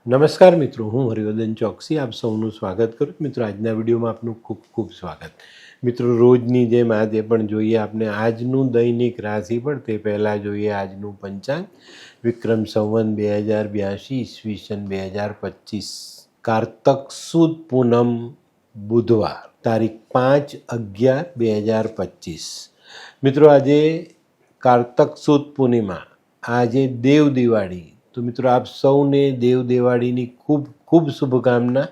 નમસ્કાર મિત્રો, હું હરિવર્ધન ચોકસી આપ સૌનું સ્વાગત કરું મિત્રો. આજના વિડીયોમાં આપનું ખૂબ ખૂબ સ્વાગત. મિત્રો, રોજની જેમ આજે પણ જોઈએ આપણે આજનું દૈનિક રાશિફળ. તે પહેલાં જોઈએ આજનું પંચાંગ. વિક્રમ સંવત 2082 ઈસવીસન 2025, કારતક સુદ પૂનમ, બુધવાર, તારીખ 5/11/2025. મિત્રો, આજે કારતક સુદ પૂર્ણિમા, આજે દેવ દિવાળી. તો મિત્રો, આપ સૌને દેવ દિવાળીની ખૂબ ખૂબ શુભકામના.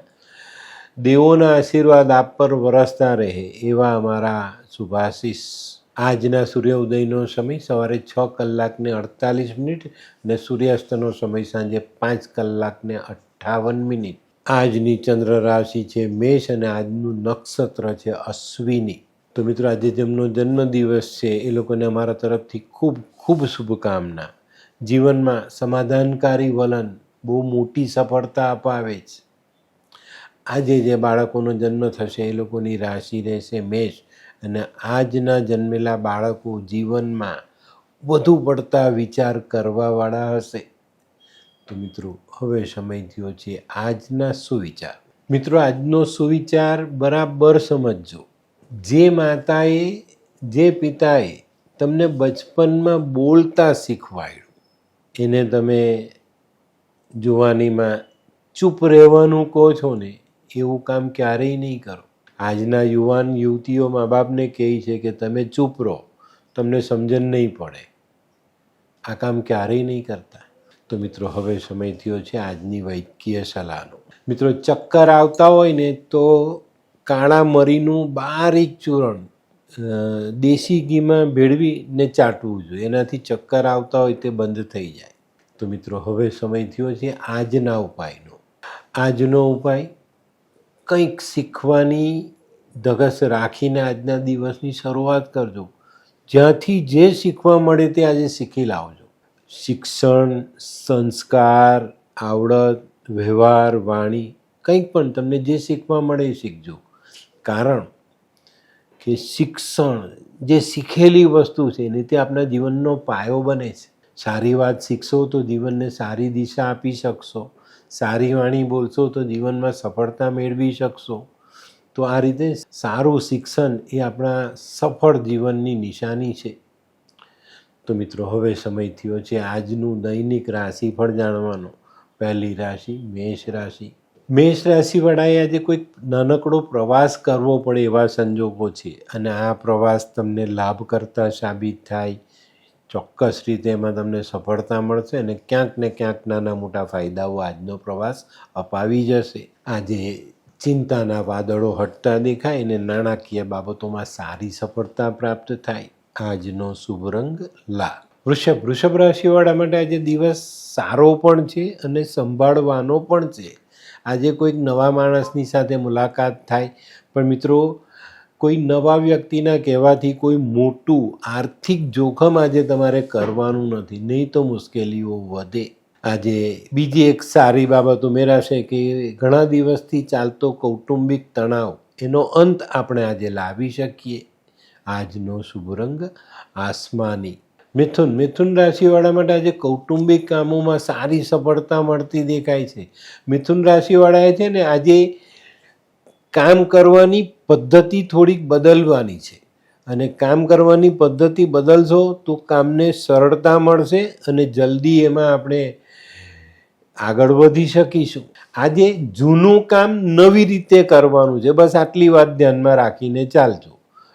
દેવોના આશીર્વાદ આપ પર વરસતા રહે એવા અમારા શુભાશીષ. આજના સૂર્ય ઉદયનો સમય સવારે 6:48 અને સૂર્યાસ્તનો સમય સાંજે 5:58. આજની ચંદ્ર રાશિ છે મેષ અને આજનું નક્ષત્ર છે અશ્વિની. તો મિત્રો, આજે જેમનો જન્મદિવસ છે એ લોકોને અમારા તરફથી ખૂબ ખૂબ શુભકામના. જીવનમાં સમાધાનકારી વલણ બહુ મોટી સફળતા અપાવે છે. આજે જે બાળકોનો જન્મ થશે એ લોકોની રાશિ રહેશે મેષ, અને આજના જન્મેલા બાળકો જીવનમાં વધુ પડતા વિચાર કરવાવાળા હશે. તો મિત્રો, હવે સમય થયો છે આજના સુવિચાર. મિત્રો, આજનો સુવિચાર બરાબર સમજજો. જે માતાએ, જે પિતાએ તમને બચપનમાં બોલતા શીખવાડ્યું એને તમે જુવાનીમાં ચૂપ રહેવાનું કહો છો ને, એવું કામ ક્યારેય નહીં કરો. આજના યુવાન યુવતીઓ મા બાપને કહે છે કે તમે ચૂપ રહો, તમને સમજણ નહીં પડે. આ કામ ક્યારેય નહીં કરતા. તો મિત્રો, હવે સમય થયો છે આજની વૈદ્યકીય સલાહનો. મિત્રો, ચક્કર આવતા હોય ને તો કાળા મરીનું બારીક ચૂર્ણ દેશી ઘીમાં ભેળવીને ચાટવું જોઈએ. એનાથી ચક્કર આવતા હોય તે બંધ થઈ જાય. તો મિત્રો, હવે સમય થયો છે આજના ઉપાયનો. આજનો ઉપાય, કંઈક શીખવાની ધગશ રાખીને આજના દિવસની શરૂઆત કરજો. જ્યાંથી જે શીખવા મળે તે આજે શીખી લાવજો. શિક્ષણ, સંસ્કાર, આવડત, વ્યવહાર, વાણી, કંઈક પણ તમને જે શીખવા મળે એ શીખજો. કારણ કે શિક્ષણ જે શીખેલી વસ્તુ છે ને તે આપણા જીવનનો પાયો બને છે. સારી વાત શીખશો તો જીવનને સારી દિશા આપી શકશો. સારી વાણી બોલશો તો જીવનમાં સફળતા મેળવી શકશો. તો આ રીતે સારું શિક્ષણ એ આપણા સફળ જીવનની નિશાની છે. તો મિત્રો, હવે સમય થયો છે આજનું દૈનિક રાશિફળ જાણવાનો. પહેલી રાશિ મેષ રાશિ. મેષ રાશિવાળાએ આજે કોઈક નાનકડો પ્રવાસ કરવો પડે એવા સંજોગો છે, અને આ પ્રવાસ તમને લાભ કરતા સાબિત થાય. ચોક્કસ રીતે એમાં તમને સફળતા મળશે અને ક્યાંક ને ક્યાંક નાના મોટા ફાયદાઓ આજનો પ્રવાસ અપાવી જશે. આજે ચિંતાના વાદળો હટતા દેખાય અને નાણાકીય બાબતોમાં સારી સફળતા પ્રાપ્ત થાય. આજનો શુભ રંગ લાલ. વૃષભ રાશિવાળા માટે આજે દિવસ સારો પણ છે અને સંભાળવાનો પણ છે. આજે કોઈક નવા માણસની સાથે મુલાકાત થાય, પણ મિત્રો, કોઈ નવા વ્યક્તિના કહેવાથી કોઈ મોટું આર્થિક જોખમ આજે તમારે કરવાનું નથી, નહીં તો મુશ્કેલીઓ વધે. આજે બીજી એક સારી બાબત ઉમેરાશે કે ઘણા દિવસથી ચાલતો કૌટુંબિક તણાવ, એનો અંત આપણે આજે લાવી શકીએ. આજનો શુભ રંગ આસમાની. મિથુન રાશિવાળા માટે આજે કૌટુંબિક કામોમાં સારી સફળતા મળતી દેખાય છે. મિથુન રાશિવાળાએ છે ને આજે કામ કરવાની પદ્ધતિ થોડીક બદલવાની છે, અને કામ કરવાની પદ્ધતિ બદલશો તો કામને સરળતા મળશે અને જલ્દી એમાં આપણે આગળ વધી શકીશું. આજે જૂનું કામ નવી રીતે કરવાનું છે, બસ આટલી વાત ધ્યાનમાં રાખીને ચાલજો.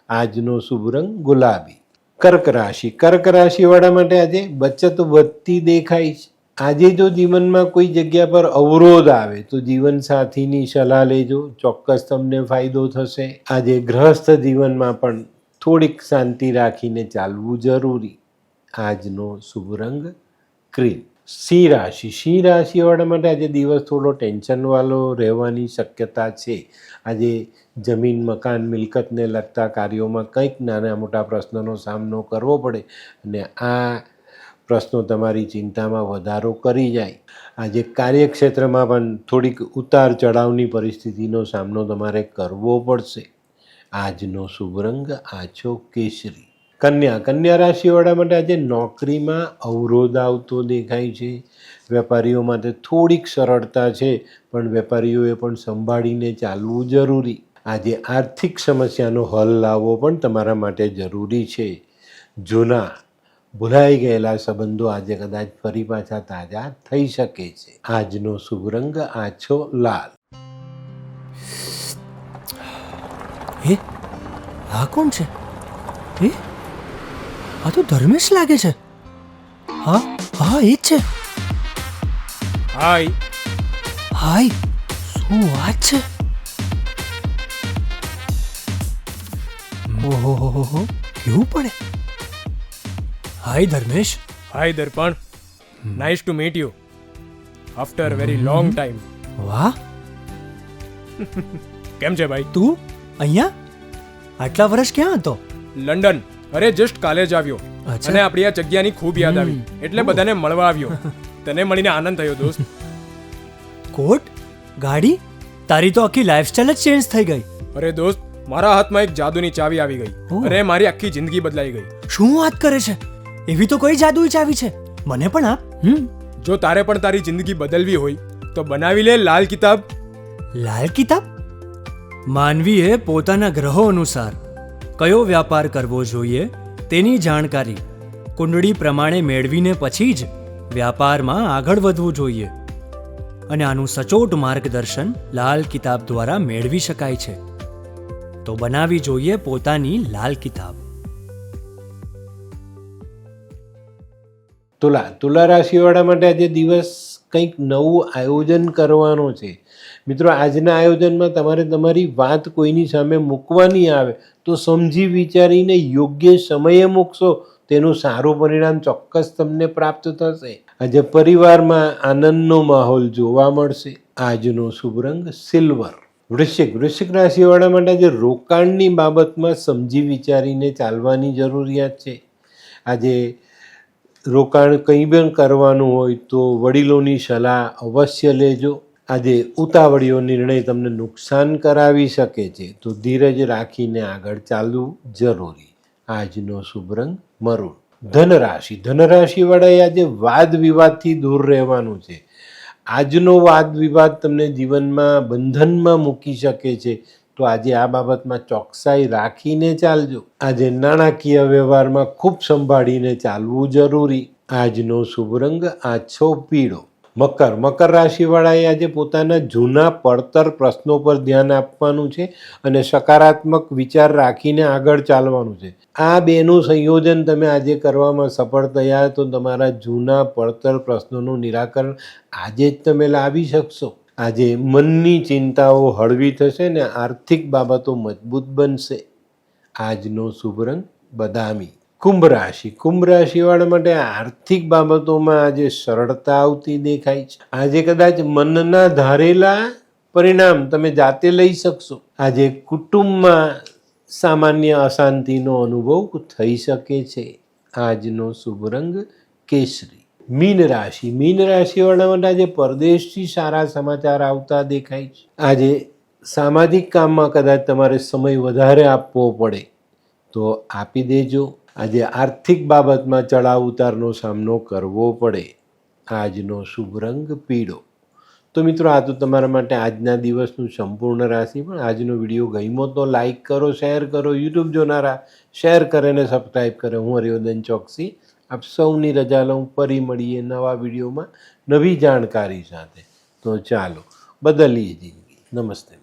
આજનો શુભ રંગ ગુલાબી. કર્ક રાશિવાળા માટે આજે બચત વધતી દેખાય છે. આજે જો જીવનમાં કોઈ જગ્યા પર અવરોધ આવે તો જીવનસાથીની સલાહ લેજો, ચોક્કસ તમને ફાયદો થશે. આજે ગૃહસ્થ જીવનમાં પણ થોડીક શાંતિ રાખીને ચાલવું જરૂરી. આજનો શુભ રંગ ક્રીમ. સિંહ રાશિવાળા માટે આજે દિવસ થોડો ટેન્શનવાળો રહેવાની શક્યતા છે. આજે જમીન, મકાન, મિલકતને લગતા કાર્યોમાં કંઈક નાના મોટા પ્રશ્નોનો સામનો કરવો પડે, અને આ પ્રશ્નો તમારી ચિંતામાં વધારો કરી જાય. આજે કાર્યક્ષેત્રમાં પણ થોડીક ઉતાર ચઢાવની પરિસ્થિતિનો સામનો તમારે કરવો પડશે. આજનો શુભ રંગ આછો કેસરી. કન્યા રાશિવાળા માટે આજે નોકરીમાં અવરોધ આવતો દેખાય છે. વેપારીઓ માટે થોડીક સરળતા છે, પણ વેપારીઓએ પણ સંભાળીને ચાલવું જરૂરી. આજે આર્થિક સમસ્યાનો હલ લાવવો પણ તમારા માટે જરૂરી છે. જૂના ભૂલાઈ ગયેલા સંબંધો આજે કદાચ ફરી પાછા તાજા થઈ શકે છે. આજનો શુભ રંગ આછો લાલ. હે, આ કોણ છે? હે, આ તો ધર્મેશ લાગે છે. હા હા, એ જ છે. હાય. હાય, શું વાત છે? ઓહો, કેવું પડે? Hi Dharmesh. Hi Darpan. Nice to meet you after very long time. વાહ, કેમ છે ભાઈ? તું અહીંયા આટલા વર્ષ ક્યાં હતો? લંડન. અરે જસ્ટ કાલે જ આવ્યો અચ્છા. અને આપણી આ જગ્યાની ખૂબ યાદ આવી એટલે બધાને મળવા આવ્યો. તને મળીને આનંદ થયો દોસ્ત. કોટ, ગાડી, તારી તો આખી લાઈફસ્ટાઈલ જ ચેન્જ થઈ ગઈ. અરે દોસ્ત, મારા હાથમાં એક જાદુની ચાવી આવી ગઈ ઓહ. અને મારી આખી જિંદગી બદલાઈ ગઈ. શું વાત કરે છે? એવી તો કોઈ જાદુઈ ચાવી છે, મને પણ આપ. જો તારે પણ તારી જિંદગી બદલવી હોય તો બનાવી લે લાલ કિતાબ. લાલ કિતાબ? માનવીએ પોતાના ગ્રહો અનુસાર કયો વ્યાપાર કરવો જોઈએ તેની જાણકારી કુંડળી પ્રમાણે મેળવીને પછી જ વ્યાપારમાં આગળ વધવું જોઈએ. અને આનું સચોટ માર્ગદર્શન લાલ કિતાબ દ્વારા મેળવી શકાય છે. તો બનાવી જોઈએ પોતાની લાલ કિતાબ. તુલા રાશિવાળા માટે આજે દિવસ કંઈક નવું આયોજન કરવાનો છે. મિત્રો, આજના આયોજનમાં તમારે તમારી વાત કોઈની સામે મૂકવાની આવે તો સમજી વિચારીને યોગ્ય સમયે મૂકશો, તેનું સારું પરિણામ ચોક્કસ તમને પ્રાપ્ત થશે. આજે પરિવારમાં આનંદનો માહોલ જોવા મળશે. આજનો શુભ રંગ સિલ્વર. વૃશ્ચિક રાશિવાળા માટે આજે રોકાણની બાબતમાં સમજી વિચારીને ચાલવાની જરૂરિયાત છે. આજે રોકાણ કંઈ પણ કરવાનું હોય તો વડીલોની સલાહ અવશ્ય લેજો. આજે ઉતાવળિયો નિર્ણય તમને નુકસાન કરાવી શકે છે, તો ધીરજ રાખીને આગળ ચાલવું જરૂરી. આજનો શુભ રંગ મરૂન. ધનરાશિવાળાએ આજે વાદ વિવાદથી દૂર રહેવાનું છે. આજનો વાદ વિવાદ તમને જીવનમાં બંધનમાં મૂકી શકે છે, તો આજે આ બાબતમાં ચોકસાઈ રાખીને ચાલજો. આજે નાણાકીય વ્યવહારમાં ખૂબ સંભાળીને ચાલવું જરૂરી. આજનો શુભ રંગ આછો પીળો. મકર રાશિવાળાએ આજે પોતાના જૂના પડતર પ્રશ્નો પર ધ્યાન આપવાનું છે અને સકારાત્મક વિચાર રાખીને આગળ ચાલવાનું છે. આ બેનું સંયોજન તમે આજે કરવામાં સફળ થયા તો તમારા જૂના પડતર પ્રશ્નોનું નિરાકરણ આજે જ તમે લાવી શકશો. આજે મનની ચિંતાઓ હળવી થશે ને આર્થિક બાબતો મજબૂત બનશે. આજનો શુભ રંગ બદામી. કુંભ રાશિવાળા માટે આર્થિક બાબતોમાં આજે સરળતા આવતી દેખાય છે. આજે કદાચ મનના ધારેલા પરિણામ તમે જાતે લઈ શકશો. આજે કુટુંબમાં સામાન્ય અશાંતિનો અનુભવ થઈ શકે છે. આજનો શુભ રંગ કેસરી. મીન રાશિવાળા માટે આજે પરદેશથી સારા સમાચાર આવતા દેખાય છે. આજે સામાજિક કામમાં કદાચ તમારે સમય વધારે આપવો પડે તો આપી દેજો. આજે આર્થિક બાબતમાં ચડાવ ઉતારનો સામનો કરવો પડે. આજનો શુભ રંગ પીળો. તો મિત્રો, આ તો તમારા માટે આજના દિવસનું સંપૂર્ણ રાશિ. પણ આજનો વિડીયો ગમ્યો તો લાઈક કરો, શેર કરો. યુટ્યુબ જોનારા શેર કરે અને સબસ્ક્રાઈબ કરે. હું હરિવર્ધન ચોકસી આપ સૌની રજા લઉં. ફરી મળીએ નવા વિડીયોમાં નવી જાણકારી સાથે. તો ચાલો, બદલીએ જિંદગી. નમસ્તે.